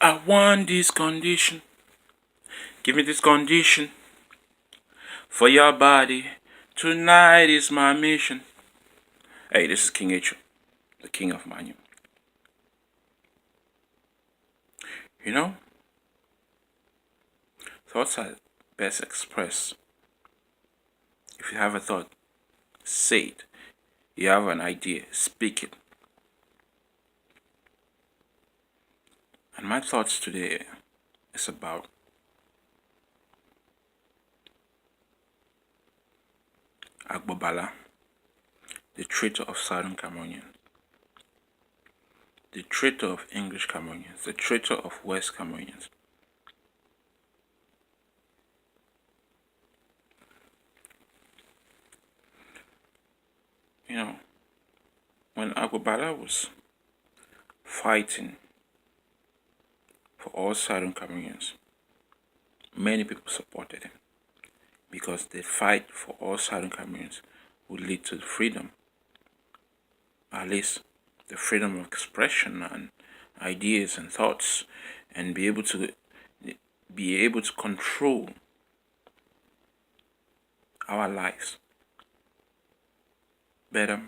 I want this condition. Give me this condition for your body. Tonight is my mission. Hey, this is King H, the king of Manyu. You know, thoughts are best expressed. If you have a thought, say it. You have an idea, speak it. And my thoughts today is about Balla, the traitor of Southern Cameroonians, the traitor of English Cameroonians, the traitor of West Cameroonians. You know, when Balla was fighting for all Southern Cameroonians, many people supported him because the fight for all Southern Cameroonians would lead to freedom, at least the freedom of expression and ideas and thoughts, and be able to control our lives better.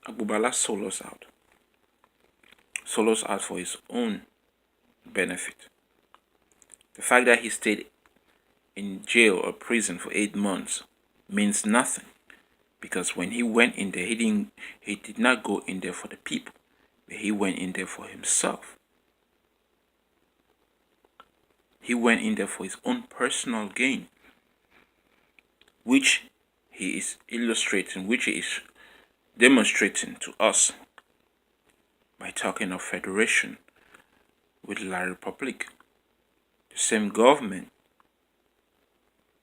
Balla sold us out for his own benefit. The fact that he stayed in jail or prison for 8 months means nothing, because when he went in there, he did not go in there for the people, but he went in there for himself. He went in there for his own personal gain, which he is illustrating, which he is demonstrating to us by talking of federation with La Republic, the same government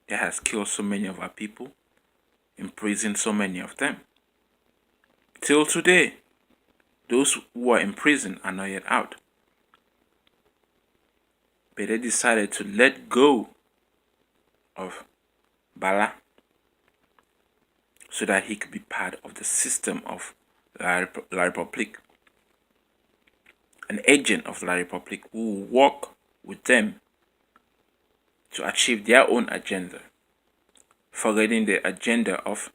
that has killed so many of our people, imprisoned so many of them. Till today, those who are in prison are not yet out. But they decided to let go of Balla so that he could be part of the system of La Republic, an agent of La Republic who will work with them to achieve their own agenda, forgetting the agenda of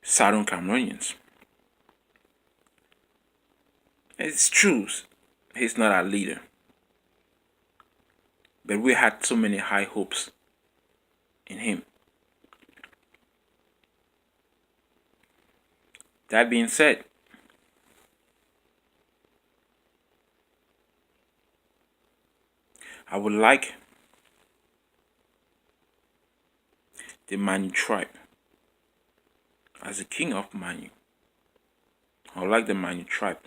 Southern Cameroonians. It's true, he's not our leader, but we had so many high hopes in him. That being said, I would like the Manyu tribe as the king of Manyu. I would like the Manyu tribe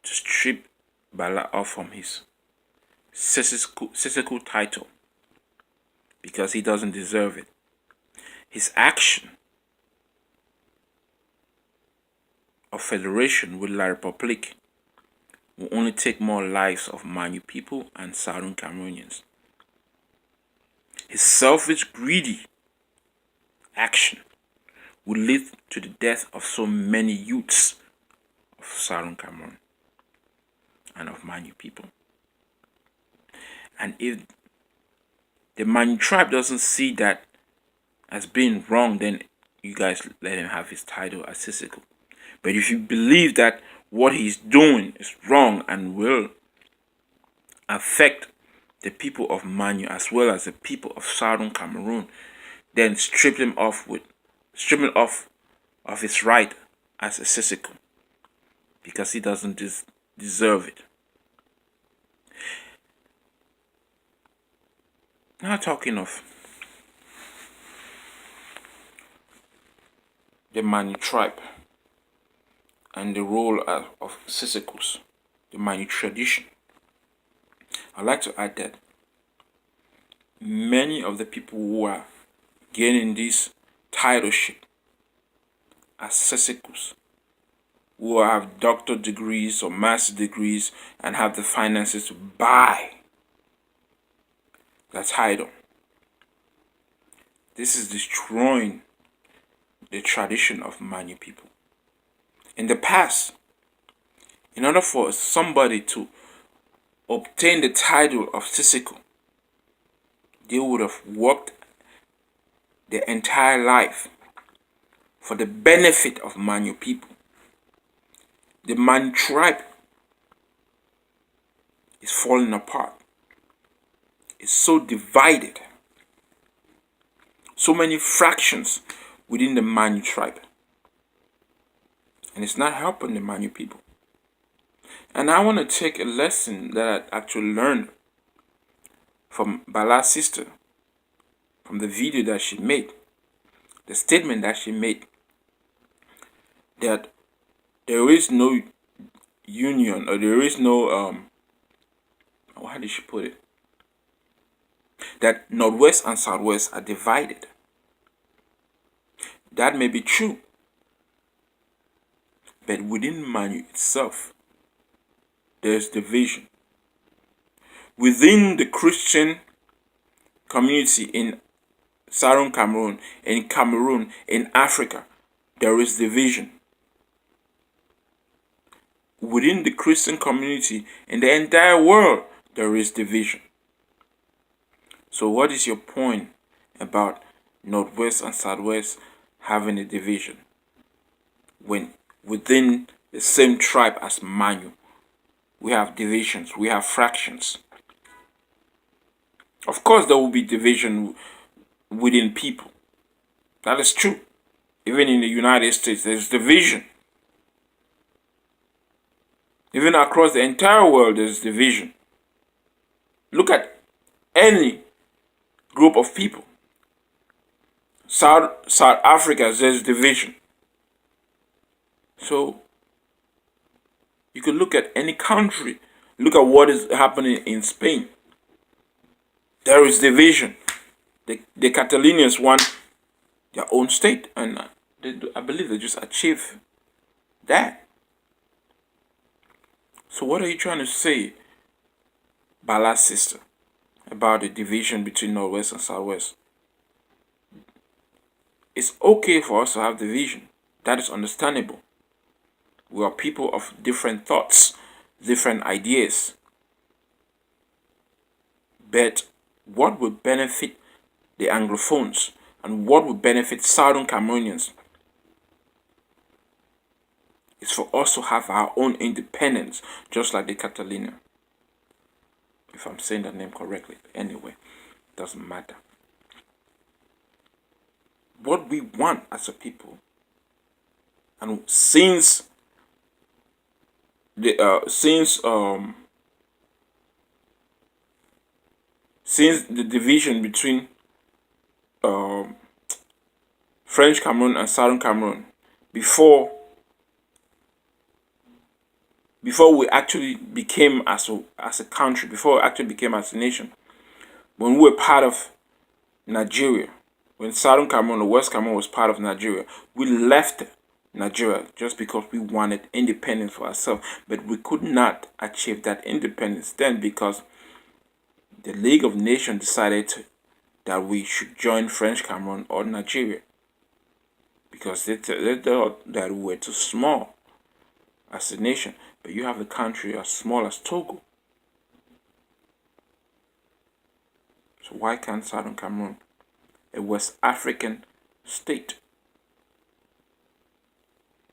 to strip Balla off from his Sisiku title, because he doesn't deserve it. His action of federation with La Republic will only take more lives of Manyu people and Southern Cameroonians. His selfish, greedy action will lead to the death of so many youths of Southern Cameroon and of Manyu people. And if the Manyu tribe doesn't see that as being wrong, then you guys let him have his title as Sisiku. But if you believe that what he's doing is wrong and will affect the people of Manyu as well as the people of Southern Cameroon, then strip him off of his right as a Sisiku, because he doesn't deserve it. Now, talking of the Manyu tribe and the role of Sisikus, the Manyu tradition, I'd like to add that many of the people who are gaining this titleship as Sisikus, who have doctor degrees or master degrees and have the finances to buy the title, this is destroying the tradition of Manyu people. In the past, In order for somebody to obtain the title of Sisiko, they would have worked their entire life for the benefit of Manyu people. The Manyu tribe is falling apart. It's so divided. So many fractions within the Manyu tribe. And it's not helping the Manyu people. And I want to take a lesson that I actually learned from Balla's sister, from the video that she made, the statement that she made, that there is no union, or there is no, how did she put it? That Northwest and Southwest are divided. That may be true. But within Manyu itself, there's division. Within the Christian community in Southern Cameroon, in Africa, there is division. Within the Christian community in the entire world, there is division. So what is your point about Northwest and Southwest having a division when within the same tribe as Manyu we have divisions, we have fractions? Of course there will be division within people. That is true. Even in the United States there's division. Even across the entire world there's division. Look at any group of people. South Africa, there's division. So you could look at any country. Look at what is happening in Spain. There is division. The Catalonians want their own state, and I believe they just achieved that. So what are you trying to say, Balla's sister, about the division between Northwest and Southwest? It's okay for us to have division. That is understandable. We are people of different thoughts, different ideas. But what would benefit the Anglophones and what would benefit Southern Cameroonians is for us to have our own independence, just like the Catalina. If I'm saying that name correctly. Anyway, doesn't matter. What we want as a people, and since the division between French Cameroon and Southern Cameroon, before we actually became as a country, before we actually became as a nation, when we were part of Nigeria, when Southern Cameroon or West Cameroon was part of Nigeria, we left Nigeria just because we wanted independence for ourselves. But we could not achieve that independence then because the League of Nations decided that we should join French Cameroon or Nigeria because they thought that we were too small as a nation. But you have a country as small as Togo. So why can't Southern Cameroon, a West African state,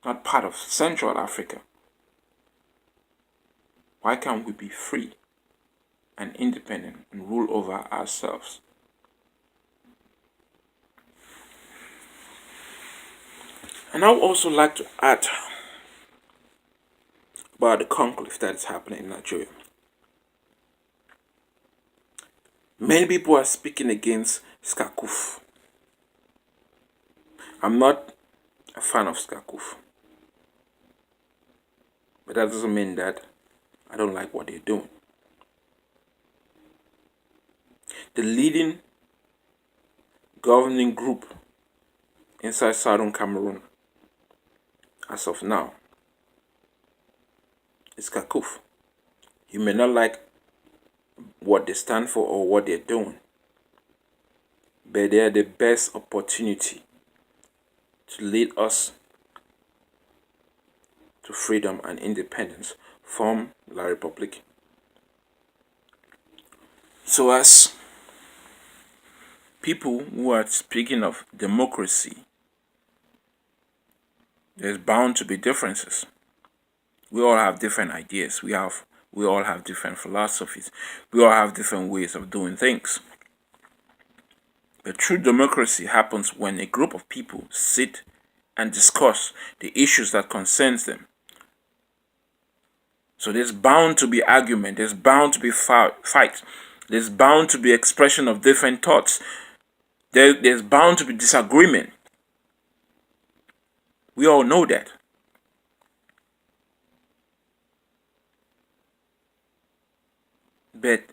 not part of Central Africa, why can't we be free and independent and rule over ourselves? And I would also like to add about the conflict that is happening in Nigeria. Many people are speaking against Skakuf. I'm not a fan of Skakuf. But that doesn't mean that I don't like what they're doing. The leading governing group inside Southern Cameroon, as of now, is Skakuf. You may not like what they stand for or what they're doing, but they are the best opportunity to lead us to freedom and independence from La Republic. So as people who are speaking of democracy, there's bound to be differences. We all have different ideas. We all have different philosophies. We all have different ways of doing things. But true democracy happens when a group of people sit and discuss the issues that concerns them. So there's bound to be argument. There's bound to be fight. There's bound to be expression of different thoughts. There's bound to be disagreement. We all know that. But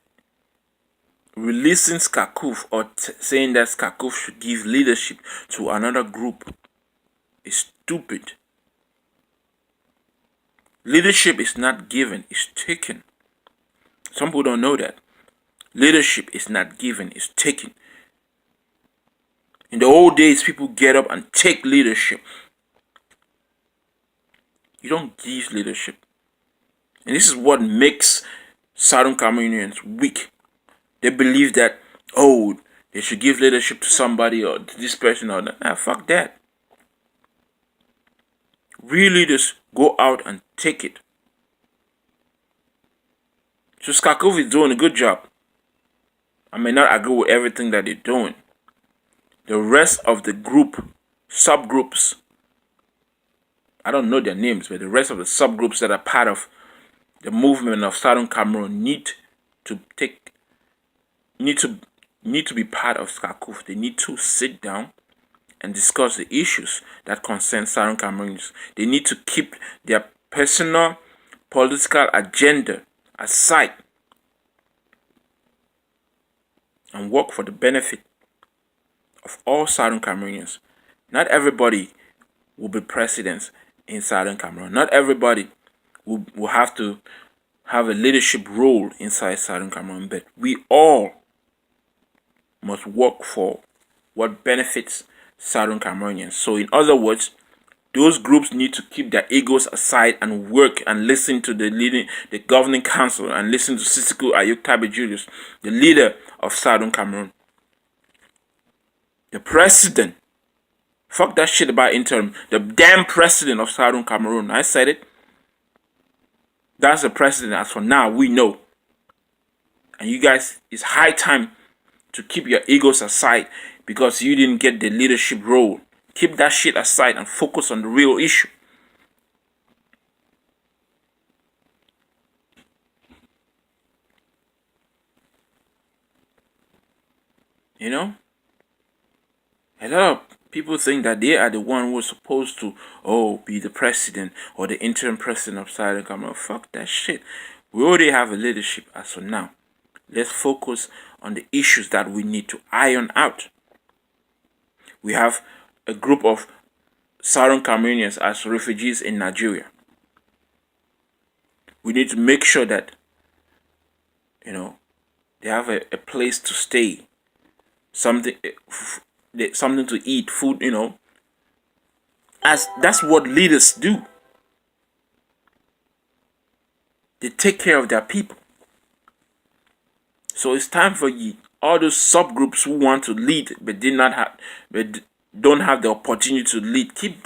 releasing Skakuf or saying that Skakuf should give leadership to another group is stupid. Leadership is not given, it's taken. Some people don't know that. Leadership is not given, it's taken. In the old days, people get up and take leadership. You don't give leadership. And this is what makes Southern Cameroonians weak. They believe that, oh, they should give leadership to somebody or to this person or that. Nah, fuck that. Real leaders go out and take it. So Skakov is doing a good job. I may not agree with everything that they're doing. The rest of the group, subgroups, I don't know their names, but the rest of the subgroups that are part of the movement of Southern Cameroon need to be part of Skakuf. They need to sit down and discuss the issues that concern Southern Cameroonians. They need to keep their personal political agenda aside and work for the benefit of all Southern Cameroonians. Not everybody will be presidents in Southern Cameroon. Not everybody will have to have a leadership role inside Southern Cameroon, but we all must work for what benefits Southern Cameroonians. So in other words, those groups need to keep their egos aside and work and listen to the governing council and listen to Sisiku Ayuk Tabe Julius, the leader of Southern Cameroon. The president. Fuck that shit about interim. The damn president of Southern Cameroon. I said it. That's the president as for now, we know. And you guys, it's high time to keep your egos aside because you didn't get the leadership role. Keep that shit aside and focus on the real issue. You know? A lot of people think that they are the one who are supposed to, be the president or the interim president of Southern Cameroon. Fuck that shit. We already have a leadership as for now. Let's focus on the issues that we need to iron out. We have a group of Southern Cameroonians as refugees in Nigeria. We need to make sure that, they have a place to stay, something to eat, food, as that's what leaders do. They take care of their people. So it's time for all those subgroups who want to lead but don't have the opportunity to lead. Keep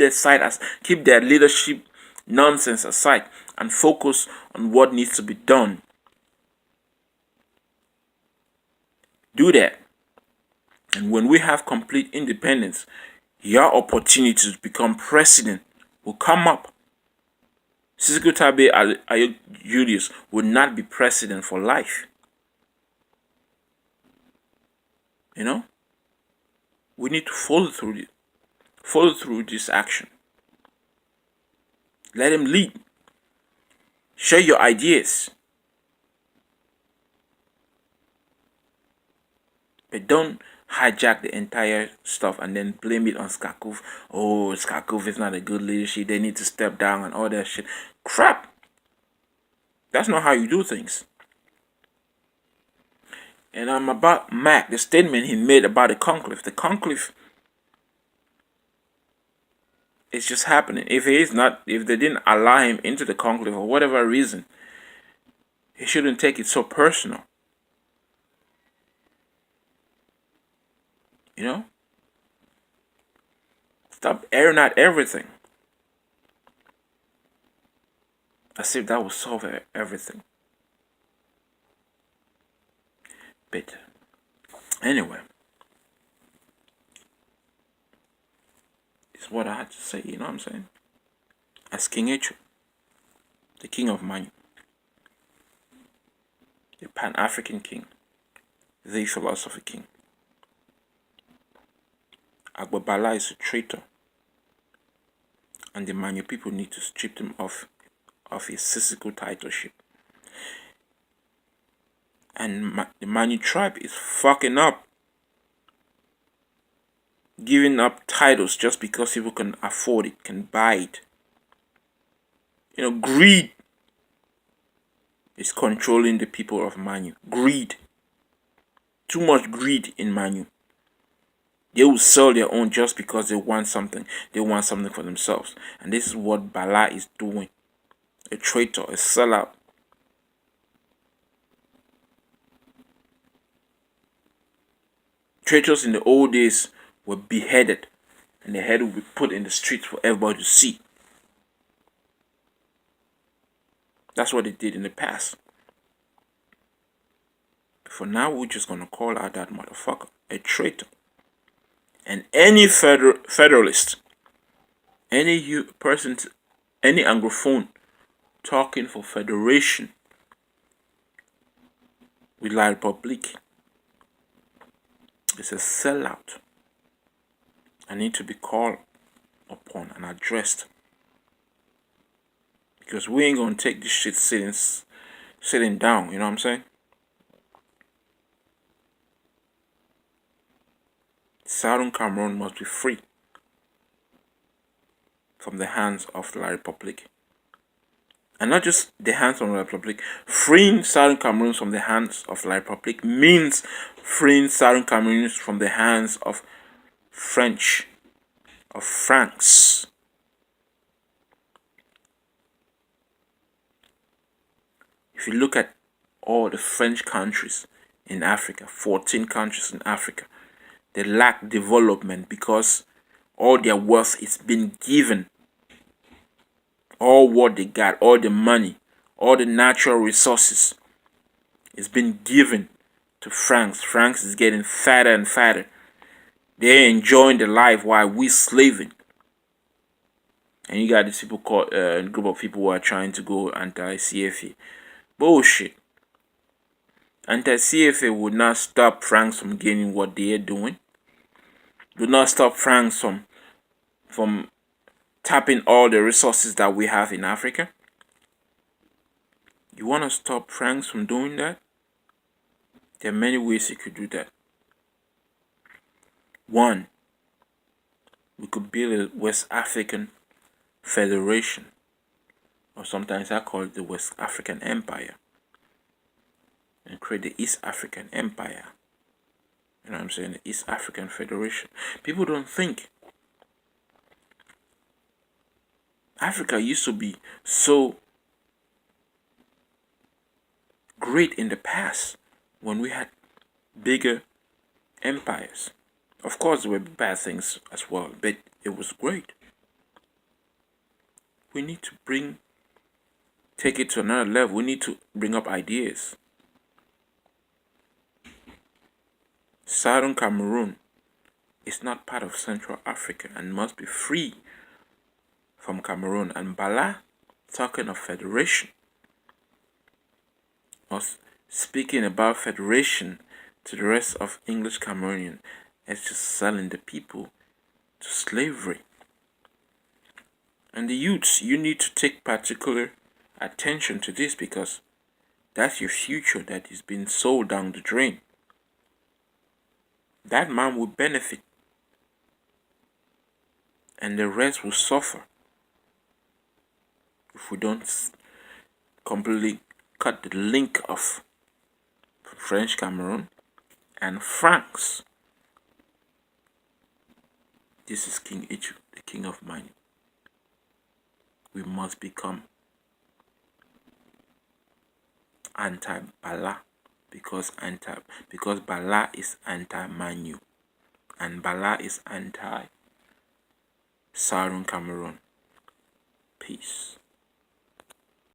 their leadership nonsense aside and focus on what needs to be done. Do that. And when we have complete independence, your opportunity to become president will come up. Sisiku Tabe Ayuk Julius will not be president for life. We need to follow through this action. Let him lead. Share your ideas. But don't hijack the entire stuff and then blame it on Skakuf. Oh, Skakuf is not a good leadership. They need to step down and all that shit. Crap. That's not how you do things. And about Mac, the statement he made about the conclave. The conclave It's just happening. If they didn't allow him into the conclave for whatever reason, he shouldn't take it so personal. You know? Stop airing out everything. As if that will solve everything. But anyway, it's what I had to say, you know what I'm saying? As King Echu, the king of Manyu, the Pan-African king, the philosophy king. Balla is a traitor, and the Manyu people need to strip him of his physical titleship. And the Manyu tribe is fucking up, giving up titles just because people can afford it, can buy it. You know, greed is controlling the people of Manyu. Greed. Too much greed in Manyu. They will sell their own just because they want something. They want something for themselves. And this is what Balla is doing. A traitor, a sellout. Traitors in the old days were beheaded. And their head would be put in the streets for everybody to see. That's what they did in the past. For now, we're just going to call out that motherfucker a traitor. And any federalist, any person, any Anglophone talking for federation with La République is a sellout. I need to be called upon and addressed. Because we ain't going to take this shit sitting down, you know what I'm saying? Southern Cameroon must be free from the hands of La République. And not just the hands of La République. Freeing Southern Cameroon from the hands of La République means freeing Southern Cameroonians from the hands of Franks. If you look at all the French countries in Africa, 14 countries in Africa, they lack development because all their wealth is being given. All what they got, all the money, all the natural resources is being given to Franks. Franks is getting fatter and fatter. They're enjoying the life while we slaving. And you got these people called a group of people who are trying to go anti-CFA. Bullshit. Anti-CFA would not stop Franks from getting what they are doing. Would not stop Franks from tapping all the resources that we have in Africa. You want to stop Franks from doing that? There are many ways you could do that. One, we could build a West African Federation, or sometimes I call it the West African Empire, and create the East African Empire. You know what I'm saying? The East African Federation. People don't think Africa used to be so great in the past when we had bigger empires. Of course, there were bad things as well, but it was great. We need to take it to another level. We need to bring up ideas. Southern Cameroon is not part of Central Africa and must be free from Cameroon. And Balla, talking of federation, was speaking about federation to the rest of English Cameroonian as just selling the people to slavery. And the youths, you need to take particular attention to this because that's your future that is being sold down the drain. That man will benefit and the rest will suffer if we don't completely cut the link of French Cameroon and Franks. This is King Echu, the king of Manyu. we must become anti-Balla, because Balla is anti-Manyu and Balla is anti-Southern Cameroon. Peace.